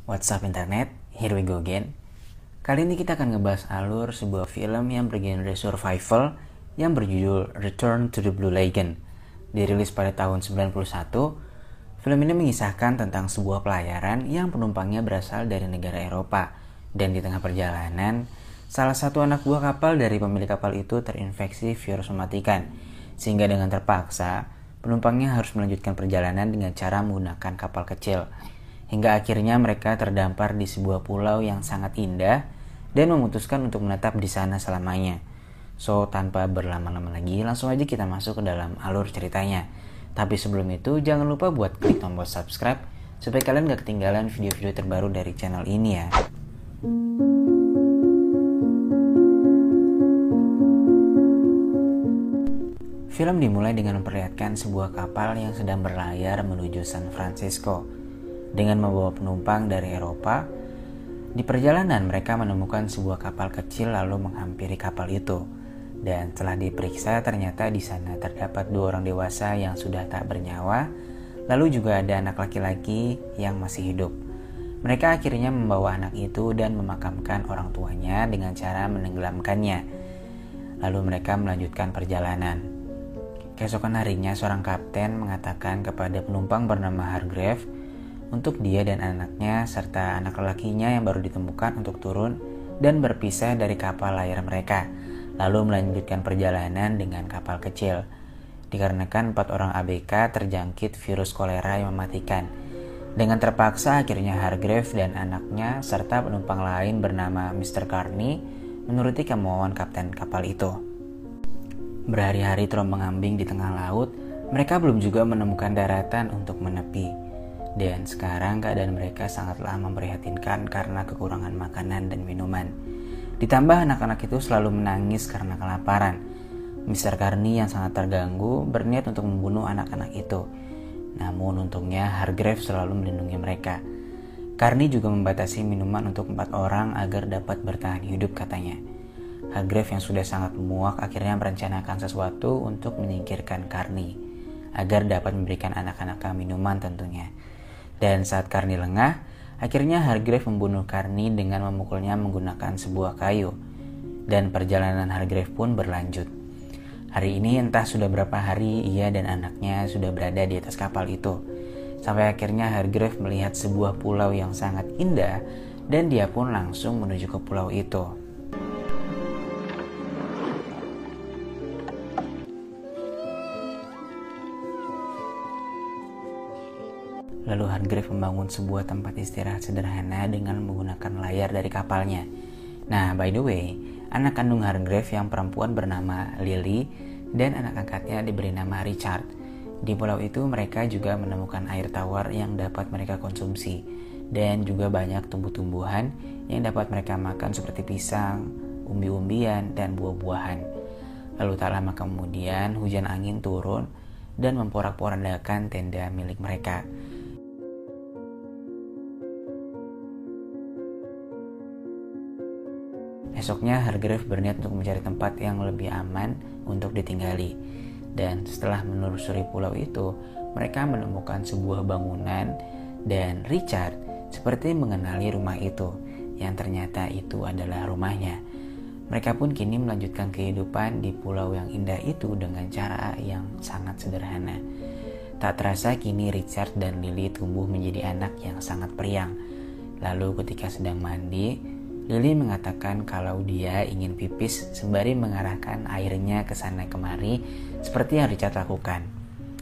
What's up internet, here we go again. Kali ini kita akan ngebahas alur sebuah film yang bergenre survival yang berjudul Return to the Blue Lagoon. Dirilis pada tahun 91, film ini mengisahkan tentang sebuah pelayaran yang penumpangnya berasal dari negara Eropa. Dan di tengah perjalanan, salah satu anak buah kapal dari pemilik kapal itu terinfeksi virus mematikan. Sehingga dengan terpaksa, penumpangnya harus melanjutkan perjalanan dengan cara menggunakan kapal kecil. Hingga akhirnya mereka terdampar di sebuah pulau yang sangat indah dan memutuskan untuk menetap di sana selamanya. So, tanpa berlama-lama lagi, langsung aja kita masuk ke dalam alur ceritanya. Tapi sebelum itu, jangan lupa buat klik tombol subscribe supaya kalian gak ketinggalan video-video terbaru dari channel ini ya. Film dimulai dengan memperlihatkan sebuah kapal yang sedang berlayar menuju San Francisco dengan membawa penumpang dari Eropa. Di perjalanan mereka menemukan sebuah kapal kecil lalu menghampiri kapal itu. Dan setelah diperiksa ternyata di sana terdapat 2 orang dewasa yang sudah tak bernyawa, lalu juga ada anak laki-laki yang masih hidup. Mereka akhirnya membawa anak itu dan memakamkan orang tuanya dengan cara menenggelamkannya. Lalu mereka melanjutkan perjalanan. Keesokan harinya seorang kapten mengatakan kepada penumpang bernama Hargrave untuk dia dan anaknya serta anak lelakinya yang baru ditemukan untuk turun dan berpisah dari kapal layar mereka, lalu melanjutkan perjalanan dengan kapal kecil. Dikarenakan 4 orang ABK terjangkit virus kolera yang mematikan. Dengan terpaksa akhirnya Hargrave dan anaknya serta penumpang lain bernama Mr. Carney menuruti kemauan kapten kapal itu. Berhari-hari terombang-ambing di tengah laut, mereka belum juga menemukan daratan untuk menepi. Dan sekarang keadaan mereka sangatlah memprihatinkan karena kekurangan makanan dan minuman. Ditambah anak-anak itu selalu menangis karena kelaparan. Mr. Carney yang sangat terganggu berniat untuk membunuh anak-anak itu. Namun untungnya Hargrave selalu melindungi mereka. Carney juga membatasi minuman untuk 4 orang agar dapat bertahan hidup katanya. Hargrave yang sudah sangat muak akhirnya merencanakan sesuatu untuk menyingkirkan Carney agar dapat memberikan anak-anak minuman tentunya. Dan saat Carney lengah, akhirnya Hargrave membunuh Carney dengan memukulnya menggunakan sebuah kayu. Dan perjalanan Hargrave pun berlanjut. Hari ini entah sudah berapa hari ia dan anaknya sudah berada di atas kapal itu. Sampai akhirnya Hargrave melihat sebuah pulau yang sangat indah dan dia pun langsung menuju ke pulau itu. Lalu Hargrave membangun sebuah tempat istirahat sederhana dengan menggunakan layar dari kapalnya. Nah, by the way, anak kandung Hargrave yang perempuan bernama Lily dan anak angkatnya diberi nama Richard. Di pulau itu mereka juga menemukan air tawar yang dapat mereka konsumsi dan juga banyak tumbuh-tumbuhan yang dapat mereka makan seperti pisang, umbi-umbian, dan buah-buahan. Lalu tak lama kemudian hujan angin turun dan memporak-porandakan tenda milik mereka. Esoknya Hargrave berniat untuk mencari tempat yang lebih aman untuk ditinggali. Dan setelah menelusuri pulau itu, mereka menemukan sebuah bangunan dan Richard seperti mengenali rumah itu, yang ternyata itu adalah rumahnya. Mereka pun kini melanjutkan kehidupan di pulau yang indah itu dengan cara yang sangat sederhana. Tak terasa kini Richard dan Lily tumbuh menjadi anak yang sangat periang. Lalu ketika sedang mandi, Lily mengatakan kalau dia ingin pipis sembari mengarahkan airnya ke sana kemari seperti yang Richard lakukan.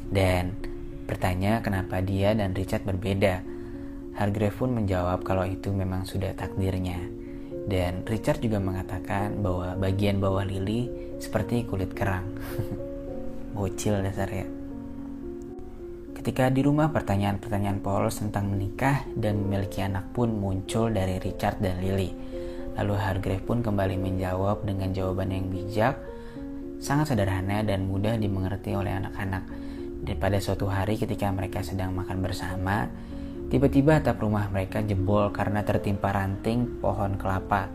Dan bertanya kenapa dia dan Richard berbeda. Hargrave pun menjawab kalau itu memang sudah takdirnya. Dan Richard juga mengatakan bahwa bagian bawah Lily seperti kulit kerang. Bocil dasarnya. Ketika di rumah pertanyaan-pertanyaan polos tentang menikah dan memiliki anak pun muncul dari Richard dan Lily. Lalu Hargrave pun kembali menjawab dengan jawaban yang bijak, sangat sederhana dan mudah dimengerti oleh anak-anak. Dan pada suatu hari ketika mereka sedang makan bersama, tiba-tiba atap rumah mereka jebol karena tertimpa ranting pohon kelapa.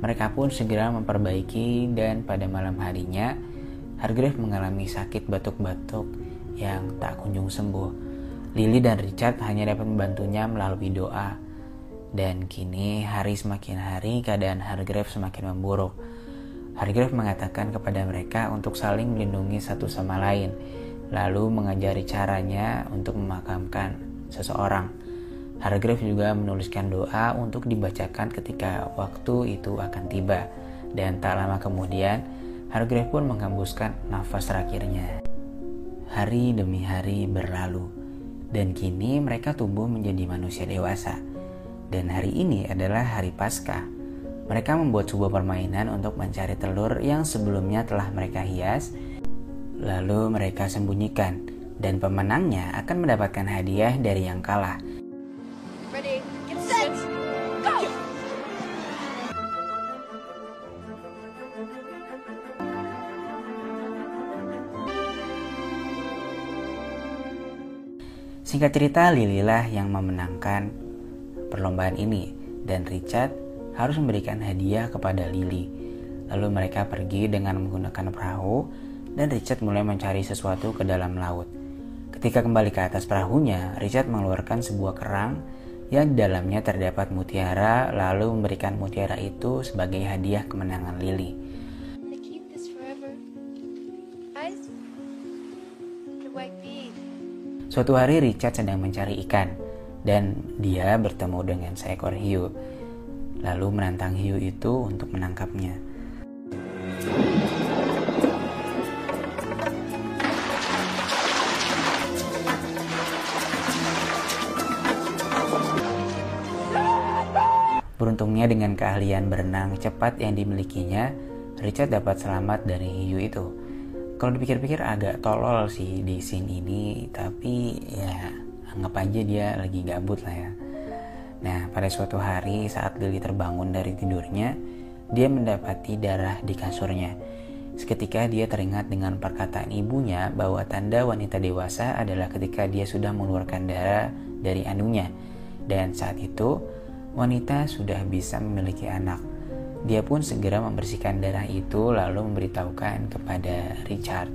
Mereka pun segera memperbaiki dan pada malam harinya, Hargrave mengalami sakit batuk-batuk yang tak kunjung sembuh. Lily dan Richard hanya dapat membantunya melalui doa. Dan kini hari semakin hari keadaan Hargrave semakin memburuk. Hargrave mengatakan kepada mereka untuk saling melindungi satu sama lain, lalu mengajari caranya untuk memakamkan seseorang. Hargrave juga menuliskan doa untuk dibacakan ketika waktu itu akan tiba. Dan tak lama kemudian, Hargrave pun menghembuskan nafas terakhirnya. Hari demi hari berlalu, dan kini mereka tumbuh menjadi manusia dewasa. Dan hari ini adalah hari Paskah. Mereka membuat sebuah permainan untuk mencari telur yang sebelumnya telah mereka hias, lalu mereka sembunyikan, dan pemenangnya akan mendapatkan hadiah dari yang kalah. Ready, get set, go! Singkat cerita, Lily lah yang memenangkan perlombaan ini, dan Richard harus memberikan hadiah kepada Lily. Lalu mereka pergi dengan menggunakan perahu, dan Richard mulai mencari sesuatu ke dalam laut. Ketika kembali ke atas perahunya, Richard mengeluarkan sebuah kerang yang di dalamnya terdapat mutiara, lalu memberikan mutiara itu sebagai hadiah kemenangan Lily. Suatu hari Richard sedang mencari ikan, dan dia bertemu dengan seekor hiu, lalu menantang hiu itu untuk menangkapnya. Beruntungnya dengan keahlian berenang cepat yang dimilikinya, Richard dapat selamat dari hiu itu. Kalau dipikir-pikir agak tolol sih di scene ini, tapi ya anggap aja dia lagi gabut lah ya. Nah, pada suatu hari saat Lily terbangun dari tidurnya, dia mendapati darah di kasurnya. Seketika dia teringat dengan perkataan ibunya bahwa tanda wanita dewasa adalah ketika dia sudah mengeluarkan darah dari anunya. Dan saat itu, wanita sudah bisa memiliki anak. Dia pun segera membersihkan darah itu lalu memberitahukan kepada Richard.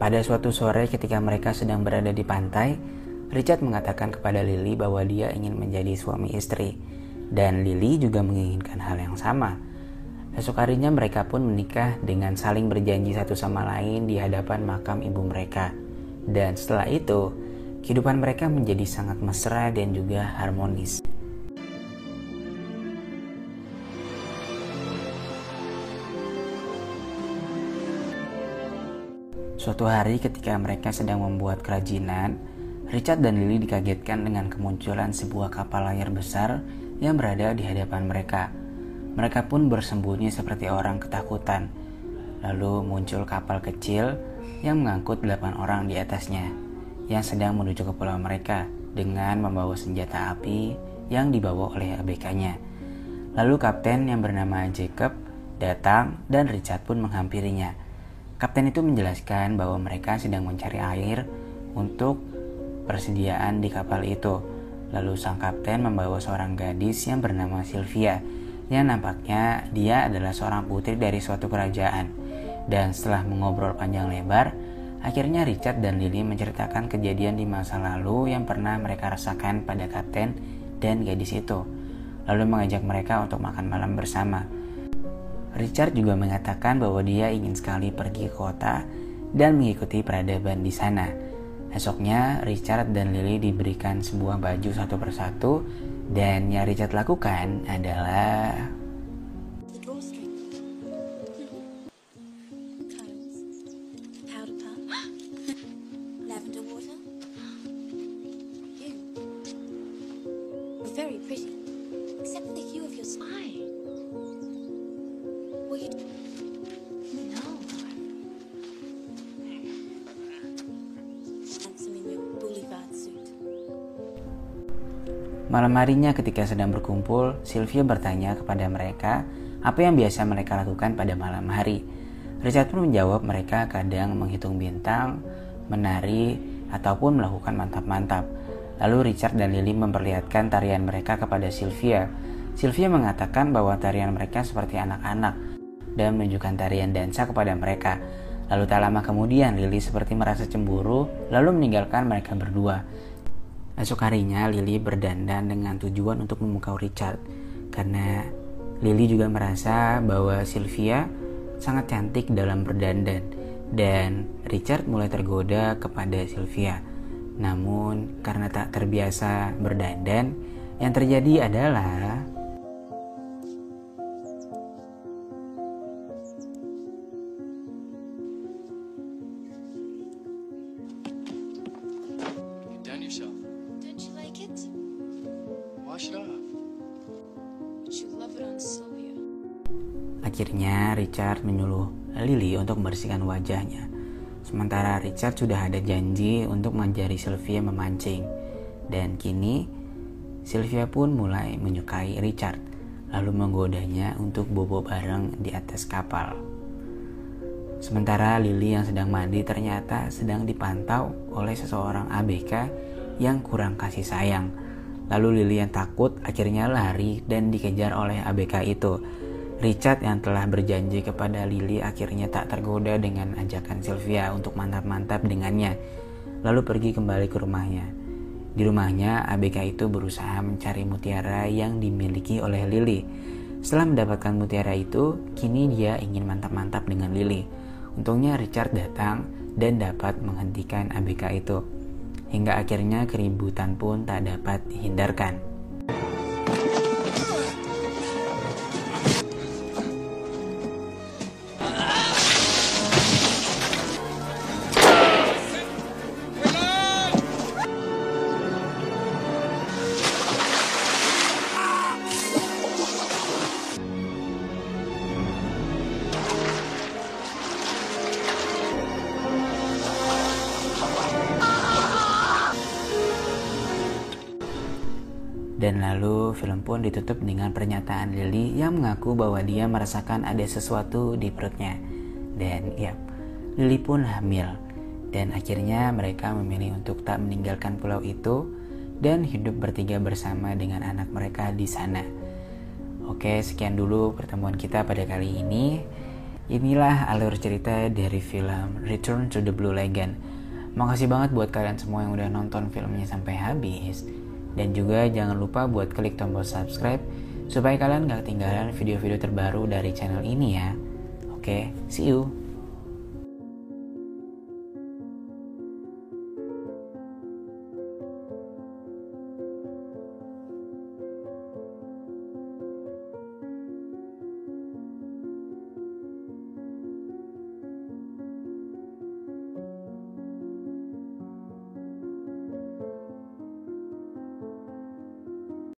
Pada suatu sore ketika mereka sedang berada di pantai, Richard mengatakan kepada Lily bahwa dia ingin menjadi suami istri, dan Lily juga menginginkan hal yang sama. Esok harinya mereka pun menikah dengan saling berjanji satu sama lain di hadapan makam ibu mereka. Dan setelah itu, kehidupan mereka menjadi sangat mesra dan juga harmonis. Suatu hari ketika mereka sedang membuat kerajinan, Richard dan Lily dikagetkan dengan kemunculan sebuah kapal layar besar yang berada di hadapan mereka. Mereka pun bersembunyi seperti orang ketakutan. Lalu muncul kapal kecil yang mengangkut 8 orang di atasnya, yang sedang menuju ke pulau mereka dengan membawa senjata api yang dibawa oleh ABK-nya. Lalu kapten yang bernama Jacob datang dan Richard pun menghampirinya. Kapten itu menjelaskan bahwa mereka sedang mencari air untuk persediaan di kapal itu. Lalu sang kapten membawa seorang gadis yang bernama Sylvia, yang nampaknya dia adalah seorang putri dari suatu kerajaan. Dan setelah mengobrol panjang lebar, akhirnya Richard dan Lily menceritakan kejadian di masa lalu yang pernah mereka rasakan pada kapten dan gadis itu, lalu mengajak mereka untuk makan malam bersama. Richard juga mengatakan bahwa dia ingin sekali pergi ke kota dan mengikuti peradaban di sana. Esoknya, Richard dan Lily diberikan sebuah baju satu persatu, dan yang Richard lakukan adalah malam harinya ketika sedang berkumpul, Sylvia bertanya kepada mereka apa yang biasa mereka lakukan pada malam hari. Richard pun menjawab mereka kadang menghitung bintang, menari, ataupun melakukan mantap-mantap. Lalu Richard dan Lily memperlihatkan tarian mereka kepada Sylvia. Sylvia mengatakan bahwa tarian mereka seperti anak-anak dan menunjukkan tarian dansa kepada mereka. Lalu tak lama kemudian Lily seperti merasa cemburu lalu meninggalkan mereka berdua. Esok harinya Lily berdandan dengan tujuan untuk memukau Richard, karena Lily juga merasa bahwa Sylvia sangat cantik dalam berdandan, dan Richard mulai tergoda kepada Sylvia. Namun karena tak terbiasa berdandan, yang terjadi adalah You've done yourself. Don't you like it? Wash it off. But you love it on Sylvia. akhirnya Richard menyuruh Lily untuk membersihkan wajahnya. Sementara Richard sudah ada janji untuk mengajari Sylvia memancing. Dan kini Sylvia pun mulai menyukai Richard, lalu menggodanya untuk bobo bareng di atas kapal. Sementara Lily yang sedang mandi ternyata sedang dipantau oleh seseorang ABK yang kurang kasih sayang. Lalu Lily yang takut akhirnya lari dan dikejar oleh ABK itu. Richard yang telah berjanji kepada Lily akhirnya tak tergoda dengan ajakan Sylvia untuk mantap-mantap dengannya, lalu pergi kembali ke rumahnya. Di rumahnya, ABK itu berusaha mencari mutiara yang dimiliki oleh Lily. Setelah mendapatkan mutiara itu, kini dia ingin mantap-mantap dengan Lily. Untungnya Richard datang dan dapat menghentikan ABK itu. Hingga akhirnya keributan pun tak dapat dihindarkan. Dan lalu film pun ditutup dengan pernyataan Lily yang mengaku bahwa dia merasakan ada sesuatu di perutnya. Dan ya, Lily pun hamil. Dan akhirnya mereka memilih untuk tak meninggalkan pulau itu dan hidup bertiga bersama dengan anak mereka di sana. Oke, sekian dulu pertemuan kita pada kali ini. Inilah alur cerita dari film Return to the Blue Lagoon. Makasih banget buat kalian semua yang udah nonton filmnya sampai habis. Dan juga jangan lupa buat klik tombol subscribe supaya kalian gak ketinggalan video-video terbaru dari channel ini ya. Oke, see you.